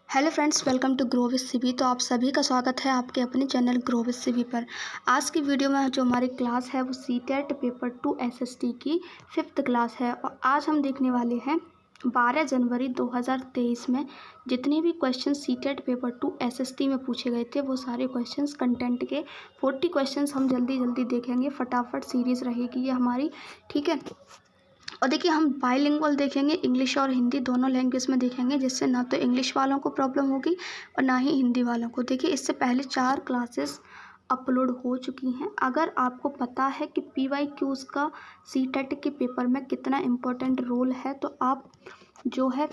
Hello friends, welcome to grow with CB. तो आप सभी का स्वागत है आपके अपने चैनल ग्रो विद सीबी पर। आज की वीडियो में जो हमारी क्लास है वो सीटेट पेपर 2 एसएसटी की 5th क्लास है। और आज हम देखने वाले हैं 12 जनवरी 2023 में जितने भी क्वेश्चन सीटेट पेपर 2 एसएसटी में पूछे गए थे वो सारे क्वेश्चंस कंटेंट के 40 क्वेश्चंस हम जल्दी देखेंगे। फटाफट सीरीज़ रहेगी ये हमारी, ठीक है। और देखिए हम बाइलिंगुअल देखेंगे, इंग्लिश और हिंदी दोनों लैंग्वेज में देखेंगे, जिससे ना तो इंग्लिश वालों को प्रॉब्लम होगी और ना ही हिंदी वालों को। देखिए इससे पहले 4 क्लासेस अपलोड हो चुकी हैं। अगर आपको पता है कि PYQs का सीटेट के पेपर में कितना इम्पोर्टेंट रोल है तो आप जो है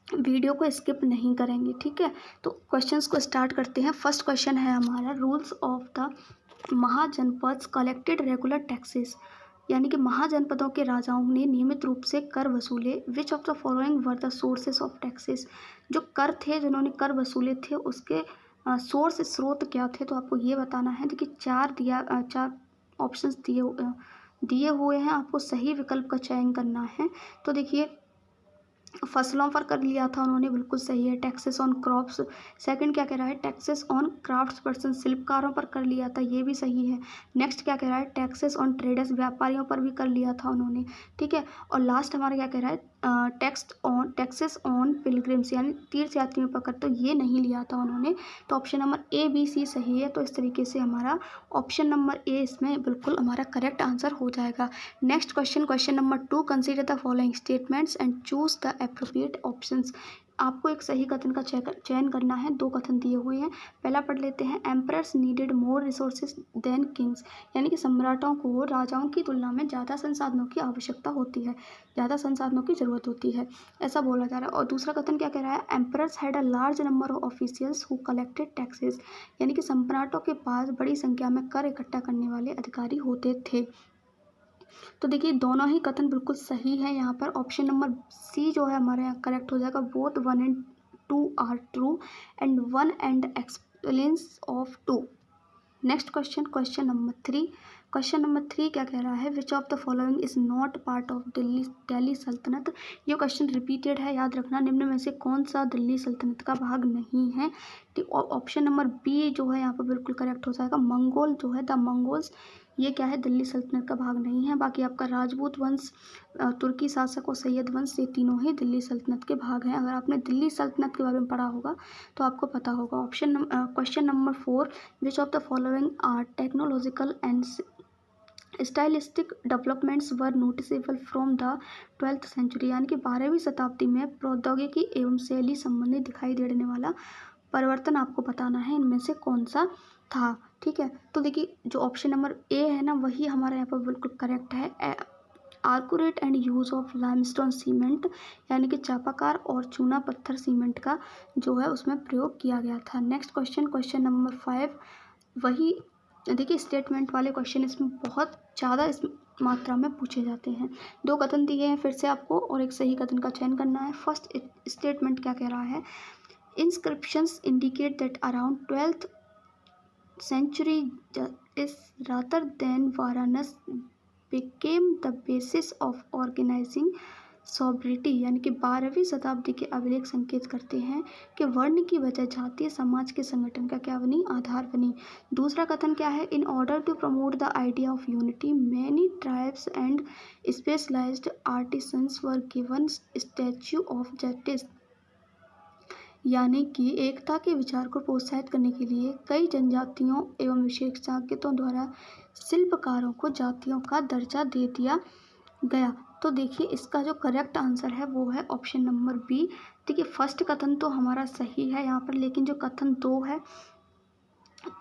वीडियो को स्किप नहीं करेंगे, ठीक है। तो क्वेश्चंस को स्टार्ट करते हैं। फर्स्ट क्वेश्चन है हमारा, rules of the mahajanapadas collected regular taxes, यानी कि महाजनपदों के राजाओं ने नियमित रूप से कर वसूले। विच of the following were the sources of taxes, जो कर थे जिन्होंने कर वसूले थे उसके स्रोत क्या थे, तो आपको ये बताना है। देखिए चार ऑप्शंस दिए हुए हैं, आपको सही विकल्प का चयन करना है। तो देखिए फसलों पर कर लिया था उन्होंने, बिल्कुल सही है। टैक्सेस ऑन क्रॉप्स, सेकंड क्या कह रहा है, टैक्सेस ऑन क्राफ्ट्स पर्सन, शिल्पकारों पर कर लिया था, ये भी सही है। नेक्स्ट क्या कह रहा है, टैक्सेस ऑन ट्रेडर्स, व्यापारियों पर भी कर लिया था उन्होंने, ठीक है। और लास्ट हमारा क्या कह रहा है, टैक्सेस ऑन पिलग्रिम्स, यानी तीर्थ यात्रियों पर कर, तो ये नहीं लिया था उन्होंने। तो ऑप्शन नंबर ABC सही है। तो इस तरीके से हमारा ऑप्शन नंबर ए इसमें बिल्कुल हमारा करेक्ट आंसर हो जाएगा। Next question number 2, consider the following statements and choose the appropriate options. आपको एक सही कथन का चयन करना है। 2 कथन दिए हुए हैं, पहला पढ़ लेते हैं। Emperors needed more resources than kings, यानी कि सम्राटों को राजाओं की तुलना में ज़्यादा संसाधनों की आवश्यकता होती है, ज़्यादा संसाधनों की ज़रूरत होती है, ऐसा बोला जा रहा है। और दूसरा कथन क्या कह रहा है, emperors had a large number of officials who collected taxes, यानी कि सम्राटों के पास बड़ी संख्या में कर इकट्ठा करने वाले अधिकारी होते थे। तो देखिए दोनों ही कथन बिल्कुल सही है। यहाँ पर ऑप्शन नंबर C जो है हमारे यहाँ करेक्ट हो जाएगा। Both 1 and 2 are true and 1 and explains of 2। Next question number 3 क्या कह रहा है, which of the following is not part of Delhi सल्तनत। ये क्वेश्चन रिपीटेड है, याद रखना। निम्न में से कौन सा दिल्ली सल्तनत का भाग नहीं है। ऑप्शन नंबर B जो है यहाँ पर बिल्कुल करेक्ट हो जाएगा। मंगोल जो है, द मंगोल्स, ये क्या है, दिल्ली सल्तनत का भाग नहीं है। बाकी आपका राजपूत वंश, तुर्की शासक और सैयद वंश, ये तीनों ही दिल्ली सल्तनत के भाग हैं। अगर आपने दिल्ली सल्तनत के बारे में पढ़ा होगा तो आपको पता होगा। Question number 4, which of the following are technological and stylistic developments were noticeable from the 12th century, यानी कि 12वीं शताब्दी में प्रौद्योगिकी एवं शैली संबंधी दिखाई देने वाला परिवर्तन आपको बताना है, इनमें से कौन सा था, ठीक है। तो देखिए जो ऑप्शन नंबर A है ना, वही हमारा यहाँ पर बिल्कुल करेक्ट है। Arcuate and use of limestone cement, यानी कि चापाकार और चूना पत्थर सीमेंट का जो है उसमें प्रयोग किया गया था। नेक्स्ट क्वेश्चन नंबर 5, वही देखिए स्टेटमेंट वाले क्वेश्चन इसमें बहुत ज़्यादा इस मात्रा में पूछे जाते हैं। 2 कथन दिए हैं फिर से आपको और एक सही कथन का चयन करना है। फर्स्ट स्टेटमेंट क्या कह रहा है, inscriptions indicate that around 12th century is rather than Varanasi became the basis of organizing sobriety, यानी कि 12वीं शताब्दी के अभिलेख संकेत करते हैं कि वर्ण की वजह जातीय समाज के संगठन का क्या बनी, आधार बनी। दूसरा कथन क्या है, in order to promote the idea of unity many tribes and specialised artisans were given statue of justice, यानी कि एकता के विचार को प्रोत्साहित करने के लिए कई जनजातियों एवं विशेषज्ञों द्वारा शिल्पकारों को जातियों का दर्जा दे दिया गया। तो देखिए इसका जो करेक्ट आंसर है वो है ऑप्शन नंबर B। देखिए फर्स्ट कथन तो हमारा सही है यहाँ पर, लेकिन जो कथन 2 है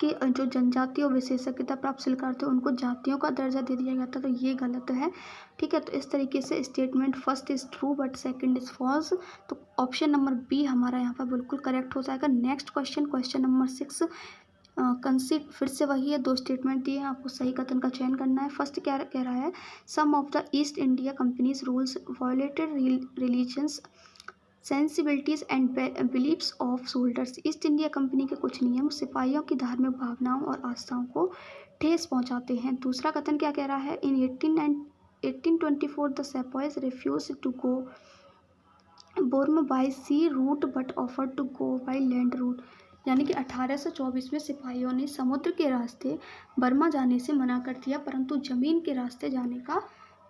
कि जो जनजाति और विशेषज्ञता प्राप्त शिल्पकार थे उनको जातियों का दर्जा दे दिया गया था, तो ये गलत है, ठीक है। तो इस तरीके से statement first is true but second is false. तो ऑप्शन नंबर B हमारा यहाँ पर बिल्कुल करेक्ट हो जाएगा। नेक्स्ट क्वेश्चन नंबर 6, फिर से वही है, 2 स्टेटमेंट दिए हैं, आपको सही कथन का चयन करना है। फर्स्ट क्या कह रहा है, some of the East India Company's rules violated religions sensibilities and beliefs of soldiers, East India Company के कुछ नियम सिपाहियों की धार्मिक भावनाओं और आस्थाओं को ठेस पहुंचाते हैं। दूसरा कथन क्या कह रहा है, in 1824 the sepoys refuse to go board by sea route but offer to go by land route, यानी कि 1824 में सिपाहियों ने समुद्र के रास्ते बर्मा जाने से मना कर दिया परंतु जमीन के रास्ते जाने का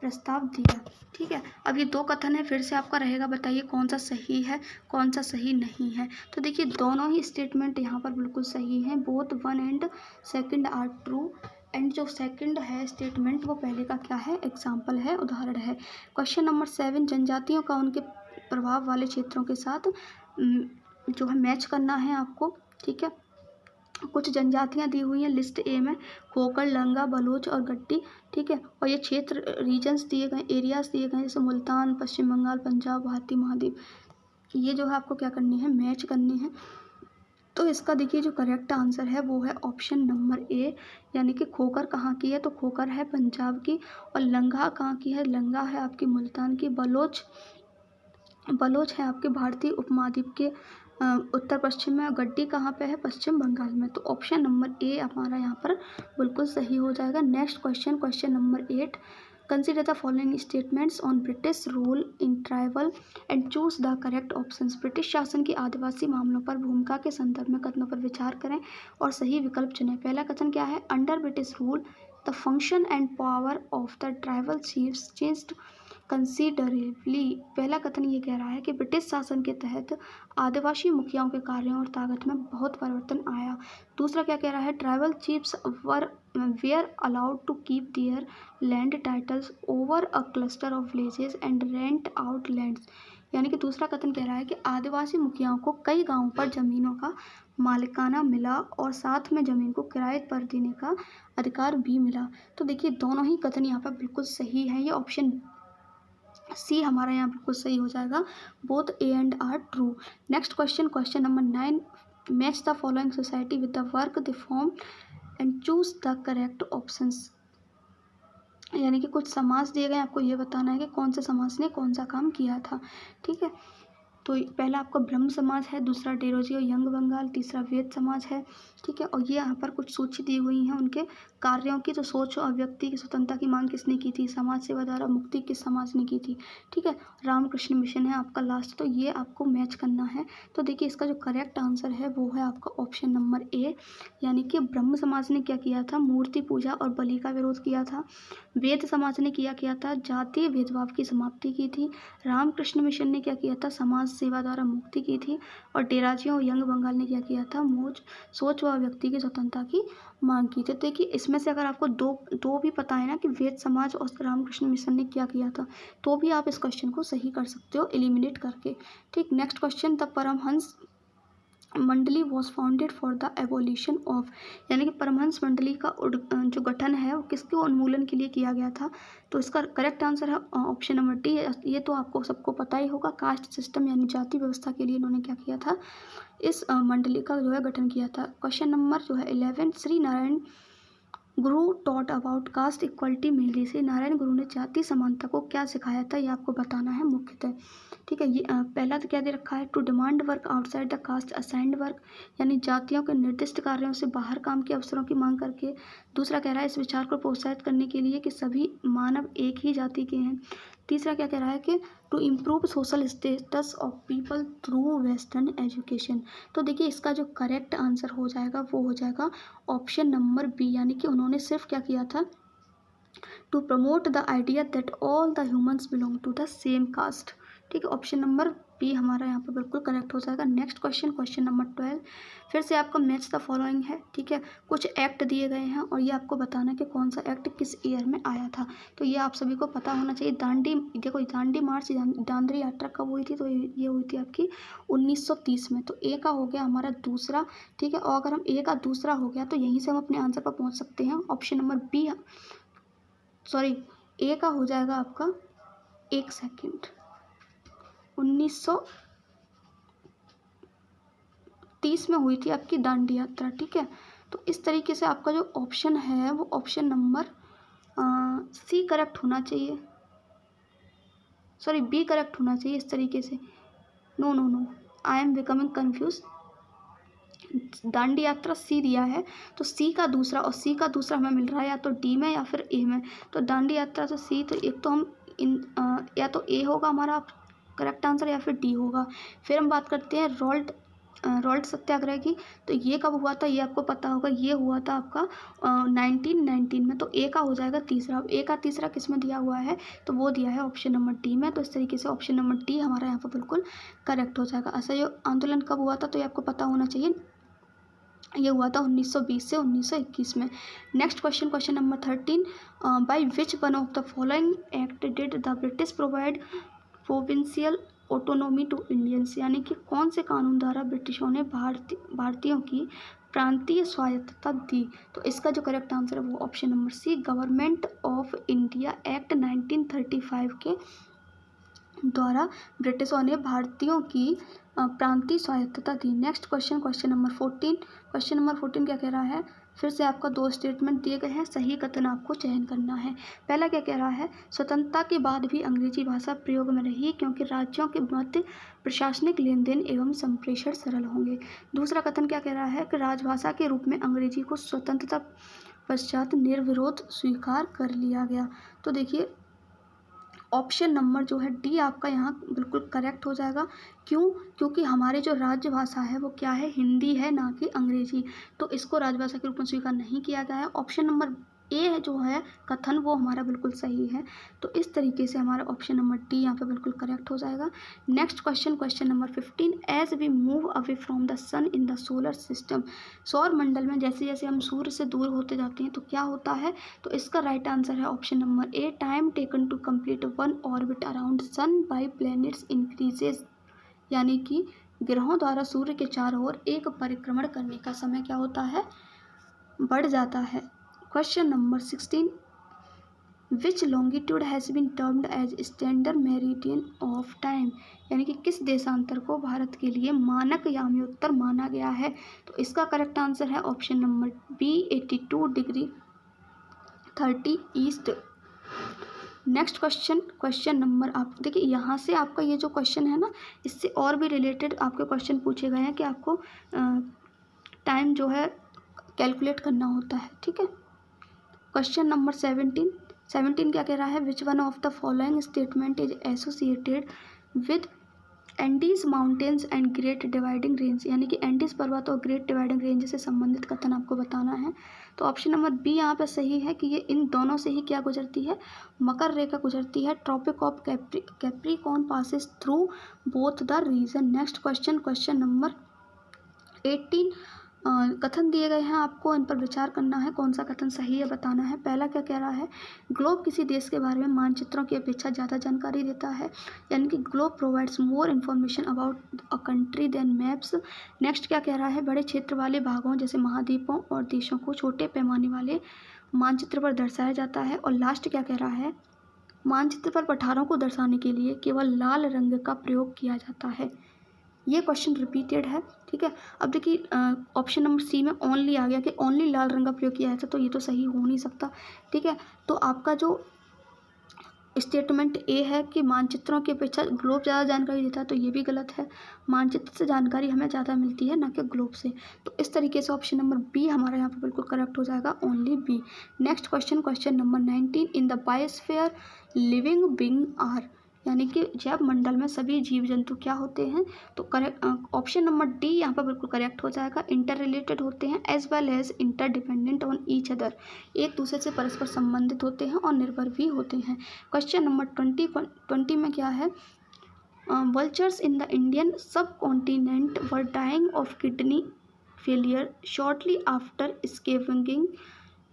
प्रस्ताव दिया। ठीक है, अब ये दो कथन है, फिर से आपका रहेगा, बताइए कौन सा सही है कौन सा सही नहीं है। तो देखिए दोनों ही स्टेटमेंट यहाँ पर बिल्कुल सही हैं, both one and second are true. And जो सेकंड है स्टेटमेंट वो पहले का क्या है, एग्जाम्पल है, उदाहरण है। क्वेश्चन नंबर 7, जनजातियों का उनके प्रभाव वाले क्षेत्रों के साथ जो है मैच करना है आपको। ठीक है, कुछ जनजातियां दी हुई हैं लिस्ट ए में, खोकर, लंगा, बलोच और गट्टी। ठीक है, और ये क्षेत्र रीजन्स दिए गए, एरियाज दिए गए, जैसे मुल्तान, पश्चिम बंगाल, पंजाब, भारतीय महाद्वीप। ये जो है आपको क्या करनी है, मैच करनी है। तो इसका देखिए जो करेक्ट आंसर है वो है ऑप्शन नंबर ए, यानी कि खोकर कहाँ की है, तो खोकर है पंजाब की। और लंगा कहाँ की है, लंगा है आपकी मुल्तान की। बलोच है आपके भारतीय उपमहाद्वीप के उत्तर पश्चिम में। और गड्डी कहाँ पे है, पश्चिम बंगाल में। तो ऑप्शन नंबर ए हमारा यहाँ पर बिल्कुल सही हो जाएगा। Next question, question number 8, consider the following statements on British rule in tribal and choose the correct options. British शासन की आदिवासी मामलों पर भूमिका के संदर्भ में कथनों पर विचार करें और सही विकल्प चुनें। पहला कथन क्या है, under British rule the function and power of the tribal chiefs changed considerably. पहला कथन ये कह रहा है कि ब्रिटिश शासन के तहत आदिवासी मुखियाओं के कार्यों और ताकत में बहुत परिवर्तन आया। दूसरा क्या कह रहा है, tribal chiefs were allowed to keep their land titles over a cluster of villages and rent out lands. यानी कि दूसरा कथन कह रहा है कि आदिवासी मुखियाओं को कई गांवों पर जमीनों का मालिकाना मिला और साथ में जमीन को किराए पर देने का अधिकार भी मिला। तो देखिए दोनों ही कथन यहाँ पर बिल्कुल सही है, ये ऑप्शन सी हमारा यहाँ बिल्कुल सही हो जाएगा, both A and are true. Next question, question number 9, match the following society with the work the form and choose the correct options. यानी कि कुछ समास दिए गए, आपको ये बताना है कि कौन से समास ने कौन सा काम किया था। ठीक है, तो पहला आपका ब्रह्म समाज है, दूसरा डेरोजी और यंग बंगाल, तीसरा वेद समाज है। ठीक है, और ये यहाँ पर कुछ सूची दी हुई हैं उनके कार्यों की। तो सोच और व्यक्ति की स्वतंत्रता की मांग किसने की थी, समाज सेवा द्वारा मुक्ति किस समाज ने की थी। ठीक है, रामकृष्ण मिशन है आपका लास्ट। तो ये आपको मैच करना है। तो देखिए इसका जो करेक्ट आंसर है वो है आपका ऑप्शन नंबर ए, यानी कि ब्रह्म समाज ने क्या किया था, मूर्ति पूजा और बलि का विरोध किया था। वेद समाज ने किया था, जातीय भेदभाव की समाप्ति की थी। रामकृष्ण मिशन ने क्या किया था, समाज सेवा द्वारा मुक्ति की थी। और डेराजियों और यंग बंगाल ने क्या किया था, सोच व व्यक्ति की स्वतंत्रता की मांग की थी। तो देखिए इसमें से अगर आपको दो भी पता है ना कि वेद समाज और रामकृष्ण मिशन ने क्या किया था, तो भी आप इस क्वेश्चन को सही कर सकते हो एलिमिनेट करके। ठीक, नेक्स्ट क्वेश्चन, द परमहंस मंडली was founded for the evolution of. यानी कि परमहंस मंडली का जो गठन है वो किसके उन्मूलन के लिए किया गया था। तो इसका करेक्ट आंसर है ऑप्शन नंबर डी। ये तो आपको सबको पता ही होगा, कास्ट सिस्टम यानी जाति व्यवस्था के लिए इन्होंने क्या किया था, इस मंडली का जो है गठन किया था। क्वेश्चन नंबर जो है 11, श्री नारायण गुरु taught about cast equality mainly. से नारायण गुरु ने जाति समानता को क्या सिखाया था, ये आपको बताना है मुख्यतः। ठीक है, ये पहला तो क्या दे रखा है, to demand work outside the caste assigned work, यानी जातियों के निर्दिष्ट कार्यों से बाहर काम के अवसरों की मांग करके। दूसरा कह रहा है इस विचार को प्रोत्साहित करने के लिए कि सभी मानव एक ही जाति के हैं। तीसरा क्या कह रहा है कि to improve social status of people through western education. तो देखिए इसका जो करेक्ट आंसर हो जाएगा वो हो जाएगा ऑप्शन नंबर बी, यानी कि उन्होंने सिर्फ क्या किया था, to promote the idea that all the humans belong to the same caste. ठीक है, ऑप्शन नंबर बी हमारा यहाँ पर बिल्कुल करेक्ट हो जाएगा। नेक्स्ट क्वेश्चन, क्वेश्चन नंबर 12, फिर से आपका मैच द फॉलोइंग है। ठीक है, कुछ एक्ट दिए गए हैं और ये आपको बताना है कि कौन सा एक्ट किस ईयर में आया था। तो ये आप सभी को पता होना चाहिए। दांडी मार्च दांडी यात्रा कब हुई थी, तो ये हुई थी आपकी 1930 में। तो ए का हो गया हमारा दूसरा। ठीक है, और अगर हम ए का दूसरा हो गया तो यहीं से हम अपने आंसर पर पहुँच सकते हैं। ऑप्शन नंबर बी, सॉरी, ए का हो जाएगा आपका, एक सेकेंड, 1930 में हुई थी आपकी दांडी यात्रा। ठीक है, तो इस तरीके से आपका जो ऑप्शन है वो ऑप्शन नंबर सी करेक्ट होना चाहिए, सॉरी बी करेक्ट होना चाहिए इस तरीके से। No no no, I am becoming confuse. Dandi यात्रा सी दिया है, तो सी का दूसरा, और सी का दूसरा हमें मिल रहा है या तो डी में या फिर ए में। तो दांडी यात्रा तो सी, तो एक तो हम या तो ए होगा हमारा करेक्ट आंसर या फिर डी होगा। फिर हम बात करते हैं रोल्ट सत्याग्रह की। तो ये कब हुआ था, ये आपको पता होगा, ये हुआ था आपका 1919 में। तो ए का हो जाएगा तीसरा। ए का तीसरा किस में दिया हुआ है, तो वो दिया है ऑप्शन नंबर डी में। तो इस तरीके से ऑप्शन नंबर डी हमारा यहाँ पर बिल्कुल करेक्ट हो जाएगा। असहयोग आंदोलन कब हुआ था, तो ये आपको पता होना चाहिए, ये हुआ था 1920 से 1921 में। Next question, question number 13, by which one of the following act did the British provide provincial autonomy to Indians, यानी कि कौन से कानून द्वारा ब्रिटिशों ने भारतीयों की प्रांतीय स्वायत्तता दी। तो इसका जो करेक्ट आंसर है वो option number C, Government of India Act 1935 के द्वारा ब्रिटिशों ने भारतीयों की प्रांतीय स्वायत्तता दी। Next question, question number 14, question number 14 क्या कह रहा है, फिर से आपका दो स्टेटमेंट दिए गए हैं, सही कथन आपको चयन करना है। पहला क्या कह रहा है, स्वतंत्रता के बाद भी अंग्रेजी भाषा प्रयोग में रही क्योंकि राज्यों के मध्य प्रशासनिक लेन देन एवं संप्रेषण सरल होंगे। दूसरा कथन क्या कह रहा है कि राजभाषा के रूप में अंग्रेजी को स्वतंत्रता पश्चात निर्विरोध स्वीकार कर लिया गया। तो देखिए ऑप्शन नंबर जो है डी आपका यहाँ बिल्कुल करेक्ट हो जाएगा। क्यों, क्योंकि हमारे जो राज्य भाषा है वो क्या है, हिंदी है, ना कि अंग्रेजी। तो इसको राजभाषा के रूप में स्वीकार नहीं किया गया है। ऑप्शन नंबर ए जो है कथन वो हमारा बिल्कुल सही है। तो इस तरीके से हमारा ऑप्शन नंबर डी यहाँ पे बिल्कुल करेक्ट हो जाएगा। Next question, question number 15, as we move away from the sun in the solar system, सौर मंडल में जैसे जैसे हम सूर्य से दूर होते जाते हैं तो क्या होता है, तो इसका राइट आंसर है option number A, time taken to complete one orbit around sun by planets increases, यानी कि ग्रहों द्वारा सूर्य के चारों ओर एक परिक्रमण करने का समय क्या होता है, बढ़ जाता है। Question number 16, which longitude has been termed as standard meridian of time, यानी कि किस देशांतर को भारत के लिए मानक याम्योत्तर माना गया है। तो इसका करेक्ट आंसर है option number B, 82 degree 30 east. Next question, question number, आप देखिए यहाँ से आपका ये जो क्वेश्चन है ना, इससे और भी रिलेटेड आपके क्वेश्चन पूछे गए हैं कि आपको टाइम जो है कैलकुलेट करना होता है, ठीक है। क्वेश्चन नंबर 17 क्या कह रहा है, विच one of the following statement is associated with Andes mountains and great dividing range, यानी कि एंडीज पर्वत और ग्रेट डिवाइडिंग रेंज से संबंधित कथन आपको बताना है। तो ऑप्शन नंबर बी यहाँ पे सही है कि ये इन दोनों से ही क्या गुजरती है, मकर रेखा गुजरती है। Tropic of Capricorn passes through both the region. Next question, question number 18, कथन दिए गए हैं, आपको इन पर विचार करना है, कौन सा कथन सही है बताना है। पहला क्या कह रहा है, ग्लोब किसी देश के बारे में मानचित्रों की अपेक्षा ज़्यादा जानकारी देता है, यानी कि globe provides more information about a country than maps. Next क्या कह रहा है, बड़े क्षेत्र वाले भागों जैसे महाद्वीपों और देशों को छोटे पैमाने वाले मानचित्र पर दर्शाया जाता है। और लास्ट क्या कह रहा है, मानचित्र पर पठारों को दर्शाने के लिए केवल लाल रंग का प्रयोग किया जाता है। ये क्वेश्चन रिपीटेड है, ठीक है। अब देखिए ऑप्शन नंबर सी में ओनली आ गया कि ओनली लाल रंग का प्रयोग किया जाता, तो ये तो सही हो नहीं सकता, ठीक है। तो आपका जो स्टेटमेंट ए है कि मानचित्रों की अपेक्षा ग्लोब ज़्यादा जानकारी देता है, तो ये भी गलत है। मानचित्र से जानकारी हमें ज़्यादा मिलती है, ना कि ग्लोब से। तो इस तरीके से ऑप्शन नंबर बी हमारा यहाँ पर बिल्कुल करेक्ट हो जाएगा, only B. Next question, question number 19, in the biosphere living being are, यानी कि जैव मंडल में सभी जीव जंतु क्या होते हैं, तो करेक्ट ऑप्शन नंबर डी यहाँ पर बिल्कुल करेक्ट हो जाएगा, इंटर रिलेटेड होते हैं as well as interdependent on each other, एक दूसरे से परस्पर संबंधित होते हैं और निर्भर भी होते हैं। क्वेश्चन नंबर 20 में क्या है, vultures in the Indian subcontinent were dying of kidney failure shortly after scavenging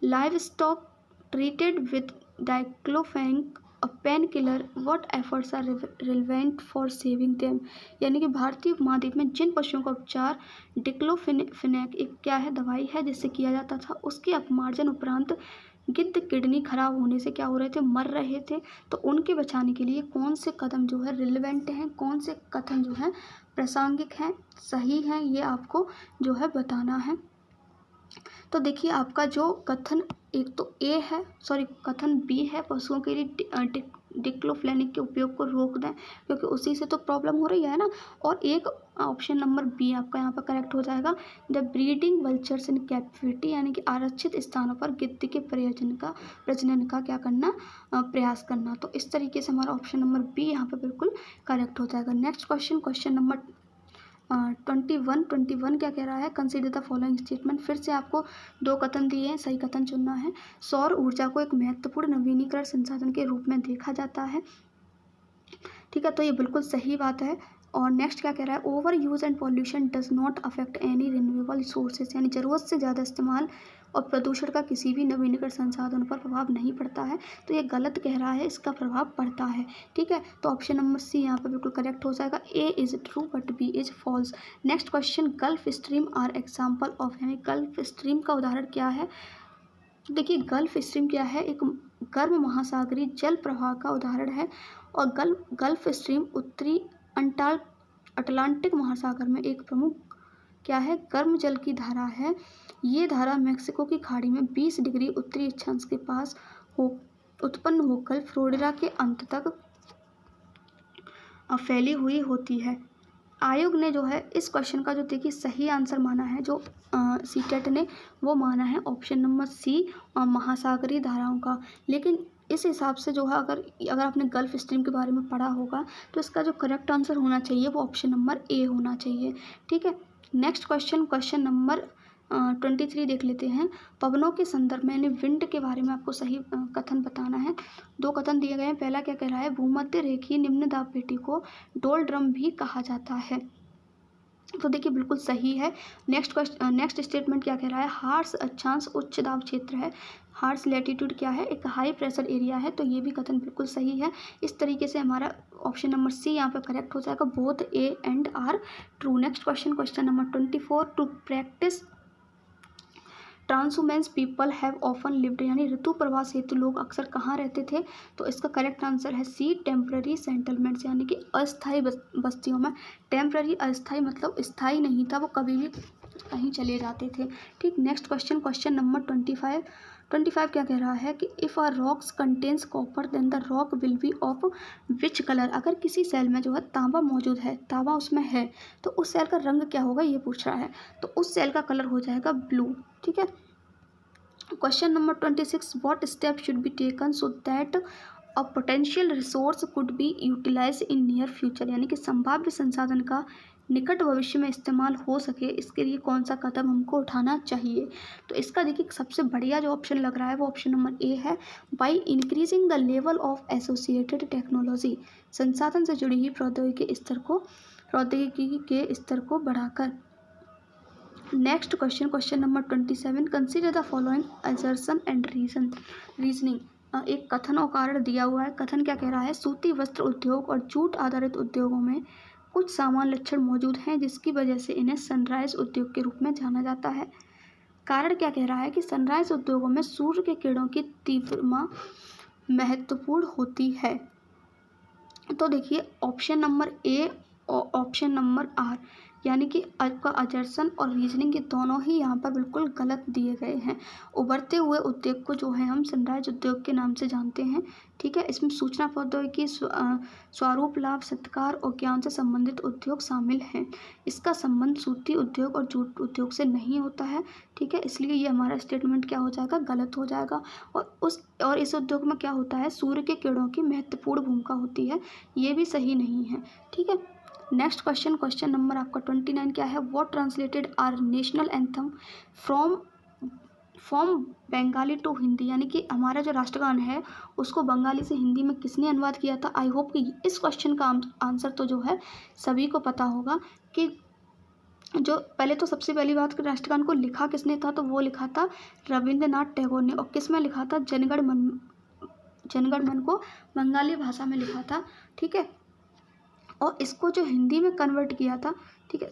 livestock treated with diclofenac a painkiller, what efforts are relevant for saving them, यानी कि भारतीय उपमहाद्वीप में जिन पशुओं का उपचार डिक्लोफेनेक एक क्या है, दवाई है जिससे किया जाता था, उसके अपमार्जन उपरांत गिद्ध किडनी खराब होने से क्या हो रहे थे, मर रहे थे। तो उनके बचाने के लिए कौन से कदम जो है रिलेवेंट हैं, कौन से कथन जो है प्रासंगिक हैं, सही हैं, ये आपको जो है बताना है। तो देखिए आपका जो कथन एक तो ए है, सॉरी कथन बी है, पशुओं के लिए डिक्लोफेनेक के उपयोग को रोक दें, क्योंकि उसी से तो प्रॉब्लम हो रही है ना। और एक ऑप्शन नंबर बी आपका यहाँ पर करेक्ट हो जाएगा, the breeding vultures in captivity, यानी कि आरक्षित स्थानों पर गिद्ध के प्रजनन का क्या करना, प्रयास करना। तो इस तरीके से हमारा ऑप्शन नंबर बी यहाँ पर बिल्कुल करेक्ट हो जाएगा। नेक्स्ट क्वेश्चन, क्वेश्चन नंबर 21 क्या कह रहा है, कंसीडर द फॉलोइंग स्टेटमेंट। फिर से आपको दो कथन दिए हैं, सही कथन चुनना है। सौर ऊर्जा को एक महत्वपूर्ण नवीनीकरण संसाधन के रूप में देखा जाता है, ठीक है, तो ये बिल्कुल सही बात है। और नेक्स्ट क्या कह रहा है, over use and pollution does not affect any renewable sources, यानी ज़रूरत से ज़्यादा इस्तेमाल और प्रदूषण का किसी भी नवीनीकरण संसाधन पर प्रभाव नहीं पड़ता है। तो ये गलत कह रहा है, इसका प्रभाव पड़ता है, ठीक है। तो ऑप्शन नंबर सी यहाँ पर बिल्कुल करेक्ट हो जाएगा, A is true but B is false. Next question, Gulf Stream are example of, यानी गल्फ स्ट्रीम का उदाहरण क्या है। तो देखिए गल्फ स्ट्रीम क्या है, एक गर्म महासागरीय जल प्रवाह का उदाहरण है। और गल्फ स्ट्रीम उत्तरी अटलांटिक महासागर में एक प्रमुख क्या है, गर्म जल की धारा है। ये धारा मैक्सिको की खाड़ी में 20 डिग्री उत्तरी अक्षांश के पास उत्पन्न होकर फ्लोरिडा के अंत तक फैली हुई होती है। आयोग ने जो है इस क्वेश्चन का जो देखिए सही आंसर माना है, जो सीटेट ने, वो माना है ऑप्शन नंबर सी, महासागरीय धाराओं का। लेकिन इस हिसाब से जो है अगर आपने गल्फ स्ट्रीम के बारे में पढ़ा होगा तो इसका जो करेक्ट आंसर होना चाहिए वो ऑप्शन नंबर ए होना चाहिए, ठीक है। नेक्स्ट क्वेश्चन, क्वेश्चन नंबर 23 देख लेते हैं। पवनों के संदर्भ में यानी विंड के बारे में आपको सही कथन बताना है। दो कथन दिए गए हैं। पहला क्या कह रहा है, भूमध्य रेखीय निम्न दाब पेटी को डोल ड्रम भी कहा जाता है, तो देखिए बिल्कुल सही है। नेक्स्ट स्टेटमेंट क्या कह रहा है, हार्श अक्षांश उच्च दाब क्षेत्र है। हार्श लैटिट्यूड क्या है, एक हाई प्रेशर एरिया है, तो ये भी कथन बिल्कुल सही है। इस तरीके से हमारा ऑप्शन नंबर सी यहाँ पे करेक्ट हो जाएगा, both A and are true. Next question, question number 24, to practice transhumance people have often lived, यानी ऋतु प्रवास हेतु लोग अक्सर कहाँ रहते थे। तो इसका करेक्ट आंसर है सी, टेम्पररी सेटलमेंट्स, यानी कि अस्थायी बस्तियों में। टेम्पररी अस्थायी मतलब स्थायी नहीं था, वो कभी भी कहीं चले जाते थे, ठीक। नेक्स्ट क्वेश्चन, क्वेश्चन नंबर 25 क्या कह रहा है कि if a rocks contains copper then the rock will be of which colour. अगर किसी सेल में जो है तांबा मौजूद है, तांबा उसमें है, तो उस सेल का रंग क्या होगा ये पूछ रहा है। तो उस सेल का कलर हो जाएगा ब्लू, ठीक है। Question number 26, what step should be taken so that a potential resource could be utilize in near future, यानी कि संभाव्य संसाधन का निकट भविष्य में इस्तेमाल हो सके, इसके लिए कौन सा कदम हमको उठाना चाहिए। तो इसका देखिए सबसे बढ़िया जो ऑप्शन लग रहा है वो ऑप्शन नंबर ए है, by increasing the level of associated technology, संसाधन से जुड़ी हुई प्रौद्योगिकी के स्तर को बढ़ाकर। Next question, question number 27, consider the following assertion and reasoning. एक कथन और कारण दिया हुआ है। कथन क्या कह रहा है, सूती वस्त्र उद्योग और जूट आधारित उद्योगों में कुछ सामान्य लक्षण मौजूद हैं जिसकी वजह से इन्हें सनराइज उद्योग के रूप में जाना जाता है। कारण क्या कह रहा है कि सनराइज उद्योगों में सूर्य के किरणों की तीव्रता महत्वपूर्ण होती है। तो देखिए ऑप्शन नंबर ए और ऑप्शन नंबर आर, यानी कि आपका अजर्सन और रीजनिंग के दोनों ही यहाँ पर बिल्कुल गलत दिए गए हैं। उभरते हुए उद्योग को जो है हम सनराइज उद्योग के नाम से जानते हैं, ठीक है। इसमें सूचना प्रौद्योगिकी, स्वरूप लाभ, सत्कार और ज्ञान से संबंधित उद्योग शामिल हैं। इसका संबंध सूती उद्योग और जूट उद्योग से नहीं होता है, ठीक है। इसलिए ये हमारा स्टेटमेंट क्या हो जाएगा, गलत हो जाएगा। और इस उद्योग में क्या होता है, सूर्य के किरणों की महत्वपूर्ण भूमिका होती है, ये भी सही नहीं है, ठीक है। नेक्स्ट क्वेश्चन, क्वेश्चन नंबर आपका 29 क्या है, what translated our national anthem from Bengali to Hindi, यानी कि हमारा जो राष्ट्रगान है उसको बंगाली से हिंदी में किसने अनुवाद किया था। आई होप कि इस क्वेश्चन का आंसर तो जो है सभी को पता होगा कि जो पहले तो सबसे पहली बात कि राष्ट्रगान को लिखा किसने था, तो वो लिखा था रविंद्रनाथ टैगोर ने। और किस में लिखा था, जनगण मन को बंगाली भाषा में लिखा था, ठीक है। और इसको जो हिंदी में कन्वर्ट किया था, ठीक है,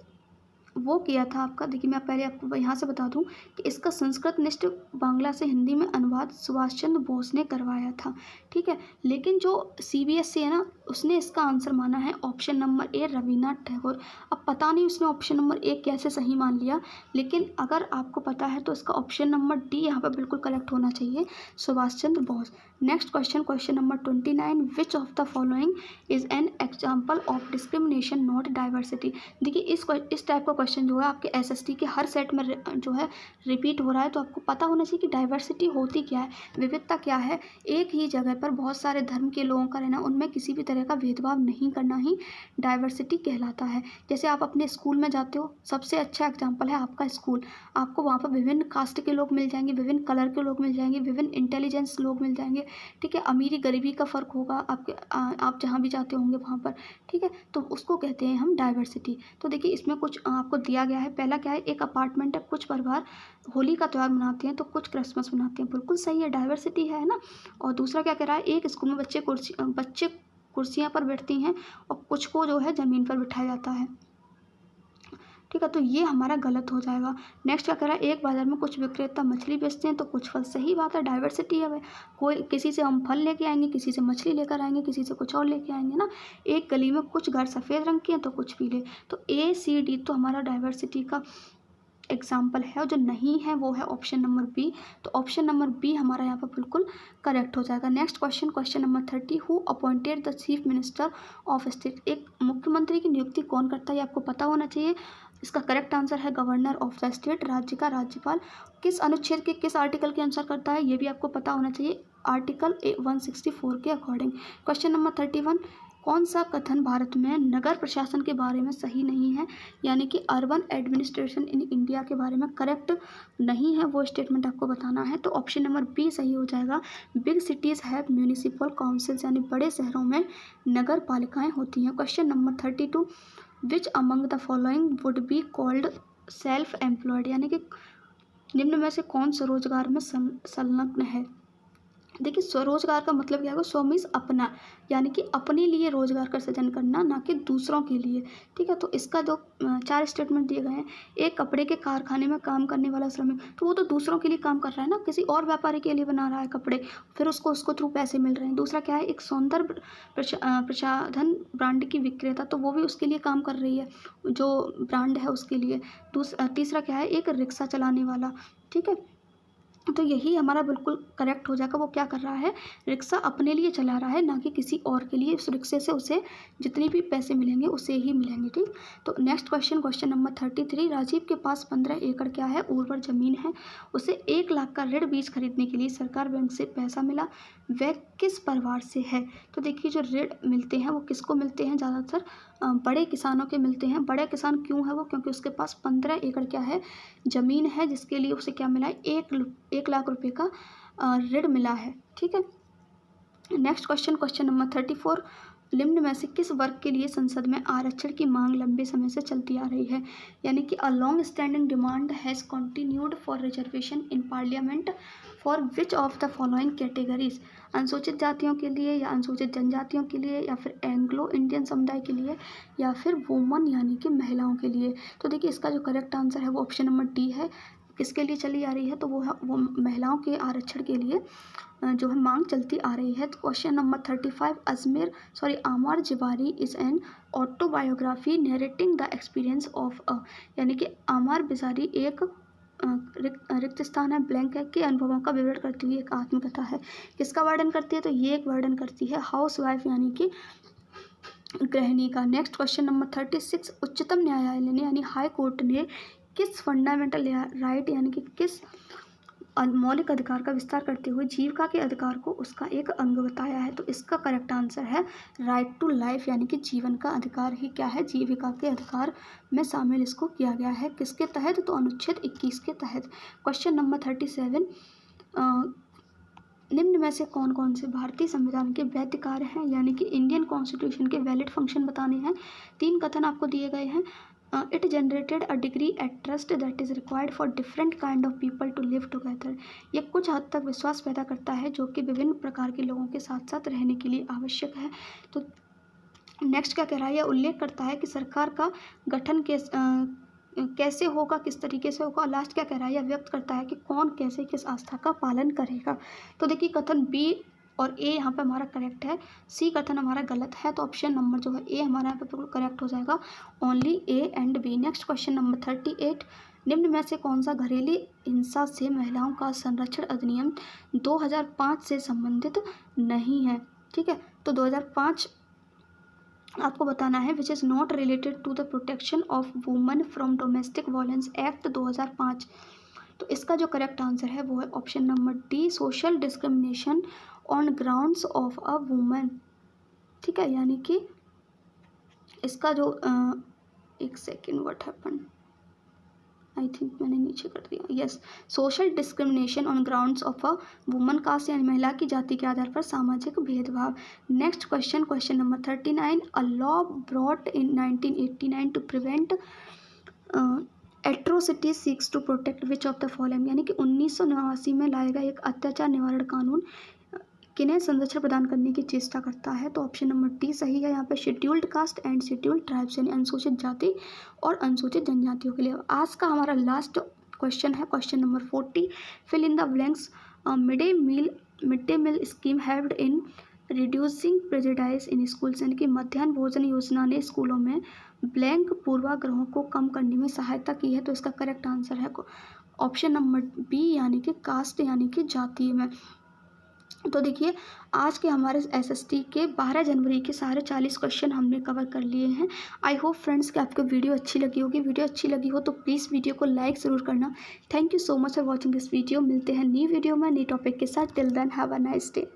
वो किया था आपका, देखिए मैं पहले आपको यहाँ से बता दूं कि इसका संस्कृत निष्ठ बांग्ला से हिंदी में अनुवाद सुभाष चंद्र बोस ने करवाया था, ठीक है। लेकिन जो सीबीएसई है ना, उसने इसका आंसर माना है ऑप्शन नंबर ए रविन्द्रनाथ टैगोर। अब पता नहीं उसने ऑप्शन नंबर ए कैसे सही मान लिया, लेकिन अगर आपको पता है तो इसका ऑप्शन नंबर डी यहाँ पर बिल्कुल करेक्ट होना चाहिए, Subhash Chandra Bose. Next question, question number 29, which of the following is an example of discrimination not diversity. देखिए इस टाइप का क्वेश्चन जो है आपके एसएसटी के हर सेट में जो है रिपीट हो रहा है, तो आपको पता होना चाहिए कि डाइवर्सिटी होती क्या है, विविधता क्या है। एक ही जगह पर बहुत सारे धर्म के लोगों का रहना, उनमें किसी भी तरह का भेदभाव नहीं करना ही डाइवर्सिटी कहलाता है। जैसे आप अपने स्कूल में जाते हो, सबसे अच्छा एग्जाम्पल है आपका स्कूल, आपको वहाँ पर विभिन्न कास्ट के लोग मिल जाएंगे, विभिन्न कलर के लोग मिल जाएंगे, विभिन्न इंटेलिजेंस लोग मिल जाएंगे, ठीक है। अमीरी गरीबी का फ़र्क होगा आपके आप जहाँ भी जाते होंगे वहाँ पर, ठीक है। तो उसको कहते हैं हम डाइवर्सिटी। तो देखिए इसमें कुछ आपको दिया गया है। पहला क्या है, एक अपार्टमेंट है, कुछ परिवार होली का त्यौहार मनाते हैं तो कुछ क्रिसमस मनाते हैं, बिल्कुल सही है, डाइवर्सिटी है ना। और दूसरा क्या कह रहा है, एक स्कूल में बच्चे कुर्सियाँ पर बैठती हैं और कुछ को जो है ज़मीन पर बिठाया जाता है, ठीक है। तो ये हमारा गलत हो जाएगा। नेक्स्ट क्या कह रहा है, एक बाजार में कुछ विक्रेता मछली बेचते हैं तो कुछ फल, सही बात है, डाइवर्सिटी है भाई। कोई किसी से हम फल लेके आएंगे, किसी से मछली लेकर आएंगे, किसी से कुछ और लेके आएंगे ना। एक गली में कुछ घर सफ़ेद रंग के हैं तो कुछ पीले, तो ए सी डी तो हमारा डाइवर्सिटी का एग्जाम्पल है। और जो नहीं है वो है ऑप्शन नंबर बी, तो ऑप्शन नंबर बी हमारा यहाँ पर बिल्कुल करेक्ट हो जाएगा। Next question, question number 30, who appointed the chief minister of state. एक मुख्यमंत्री की नियुक्ति कौन करता है, ये आपको पता होना चाहिए। इसका करेक्ट आंसर है गवर्नर ऑफ द स्टेट, राज्य का राज्यपाल। किस अनुच्छेद के किस आर्टिकल के अनुसार करता है, ये भी आपको पता होना चाहिए, आर्टिकल 164 के अकॉर्डिंग। क्वेश्चन नंबर 31, कौन सा कथन भारत में नगर प्रशासन के बारे में सही नहीं है, यानी कि अर्बन एडमिनिस्ट्रेशन इन इंडिया के बारे में करेक्ट नहीं है, वो स्टेटमेंट आपको बताना है। तो ऑप्शन नंबर बी सही हो जाएगा, big cities have municipal councils, यानी बड़े शहरों में नगर पालिकाएँ होती हैं। Question number 32, which among the following would be called self employed, यानी कि निम्न में से कौन स्वरोजगार में संलग्न है। देखिए स्वरोजगार का मतलब क्या होगा, स्व मीन्स अपना, यानी कि अपने लिए रोजगार का सृजन करना, ना कि दूसरों के लिए, ठीक है। तो इसका जो 4 स्टेटमेंट दिए गए हैं, एक कपड़े के कारखाने में काम करने वाला श्रमिक, तो वो तो दूसरों के लिए काम कर रहा है ना, किसी और व्यापारी के लिए बना रहा है कपड़े, फिर उसको थ्रू पैसे मिल रहे हैं। दूसरा क्या है, एक सौंदर्य प्रसाधन ब्रांड की विक्रेता, तो वो भी उसके लिए काम कर रही है, जो ब्रांड है उसके लिए। तीसरा क्या है, एक रिक्शा चलाने वाला, ठीक है। तो यही हमारा बिल्कुल करेक्ट हो जाएगा। वो क्या कर रहा है, रिक्शा अपने लिए चला रहा है, ना कि किसी और के लिए। उस रिक्शे से उसे जितने भी पैसे मिलेंगे उसे ही मिलेंगे, ठीक। तो next question, question number 33, Rajiv के पास 15 एकड़ क्या है, उर्वर जमीन है, उसे 1 लाख का ऋण बीज खरीदने के लिए सरकार बैंक से पैसा मिला, वह किस परिवार से है। तो देखिए जो ऋण मिलते हैं वो किसको मिलते हैं, ज़्यादातर बड़े किसानों के मिलते हैं। बड़े किसान क्यों है वो, क्योंकि उसके पास 15 एकड़ क्या है, ज़मीन है, जिसके लिए उसे क्या मिला है, 1 लाख रुपए का ऋण मिला है, ठीक है। नेक्स्ट क्वेश्चन, क्वेश्चन नंबर 34, निम्न में से किस वर्ग के लिए संसद में आरक्षण की मांग लंबे समय से चलती आ रही है, यानी कि a long standing demand has continued for reservation in parliament for which of the following categories. अनुसूचित जातियों के लिए, या अनुसूचित जनजातियों के लिए, या फिर एंग्लो इंडियन समुदाय के लिए, या फिर वुमन यानी कि महिलाओं के लिए। तो देखिए इसका जो करेक्ट आंसर है वो ऑप्शन नंबर डी है। किसके लिए चली आ रही है, तो वो महिलाओं के आरक्षण के लिए जो है मांग चलती आ रही है। तो क्वेश्चन नंबर 35, आमार जिवारी is an autobiography narrating the experience of यानी कि आमार बिजारी एक रिक्त स्थान है, ब्लैंक है, के अनुभवों का विवरण करती हुई एक आत्मकथा है। किसका वर्णन करती है, तो ये एक वर्णन करती है हाउस वाइफ यानी कि गृहिणी का। नेक्स्ट क्वेश्चन नंबर 36, उच्चतम न्यायालय ने यानी हाई कोर्ट ने किस फंडामेंटल राइट यानी कि किस मौलिक अधिकार का विस्तार करते हुए जीविका के अधिकार को उसका एक अंग बताया है। तो इसका करेक्ट आंसर है राइट टू लाइफ, यानी कि जीवन का अधिकार ही क्या है, जीविका के अधिकार में शामिल इसको किया गया है। किसके तहत, तो अनुच्छेद 21 के तहत। क्वेश्चन नंबर 37, निम्न में से कौन कौन से भारतीय संविधान के वैध कार्य हैं, यानी कि इंडियन कॉन्स्टिट्यूशन के वैलिड फंक्शन बताने हैं। 3 कथन आपको दिए गए हैं। It generated a degree at trust that is required for different kind of people to live together. ये कुछ हद तक विश्वास पैदा करता है जो कि विभिन्न प्रकार के लोगों के साथ साथ रहने के लिए आवश्यक है। तो नेक्स्ट क्या कह रहा है, यह उल्लेख करता है कि सरकार का गठन के कैसे होगा, किस तरीके से होगा। लास्ट क्या कह रहा है, यह व्यक्त करता है कि कौन कैसे किस आस्था का पालन करेगा। तो देखिए कथन बी और ए यहाँ पे हमारा करेक्ट है, सी कथन हमारा गलत है। तो ऑप्शन नंबर जो है ए हमारा यहाँ पे बिल्कुल करेक्ट हो जाएगा, only A and B. Next question number 38, निम्न में से कौन सा घरेलू हिंसा से महिलाओं का संरक्षण अधिनियम 2005 से संबंधित नहीं है। ठीक है, तो 2005 आपको बताना है, which is not related to the protection of woman from domestic violence act 2005। तो इसका जो करेक्ट आंसर है वो है option number D, social discrimination on grounds of a woman. ठीक है, यानी कि इसका जो एक second, what happen, I think मैंने नीचे कर दिया, yes, social discrimination on grounds of a woman, caste यानी महिला की जाति के आधार पर सामाजिक भेदभाव। Next question, question number 39, a law brought in 1989 to prevent atrocity seeks to protect which of the following, यानी कि 1989 में लाया गया एक अत्याचार निवारण कानून किन्हें संरक्षण प्रदान करने की चेष्टा करता है। तो ऑप्शन नंबर डी सही है यहाँ पे, scheduled caste and scheduled tribes यानी अनुसूचित जाति और अनुसूचित जनजातियों के लिए। आज का हमारा लास्ट क्वेश्चन है question number 40, fill in the blanks, mid day meal scheme helped in reducing prejudice in schools, यानी कि मध्याह्न भोजन योजना ने स्कूलों में ब्लैंक पूर्वाग्रहों को कम करने में सहायता की है। तो इसका करेक्ट आंसर है ऑप्शन नंबर बी, यानी कि कास्ट यानी कि जाति में। तो देखिए आज के हमारे एसएसटी के 12 जनवरी के सारे 40 क्वेश्चन हमने कवर कर लिए हैं। आई होप फ्रेंड्स कि आपको वीडियो अच्छी लगी होगी। वीडियो अच्छी लगी हो तो प्लीज़ वीडियो को लाइक ज़रूर करना। Thank you so much for watching this video. मिलते हैं नई वीडियो में नई टॉपिक के साथ। Till then have a nice day.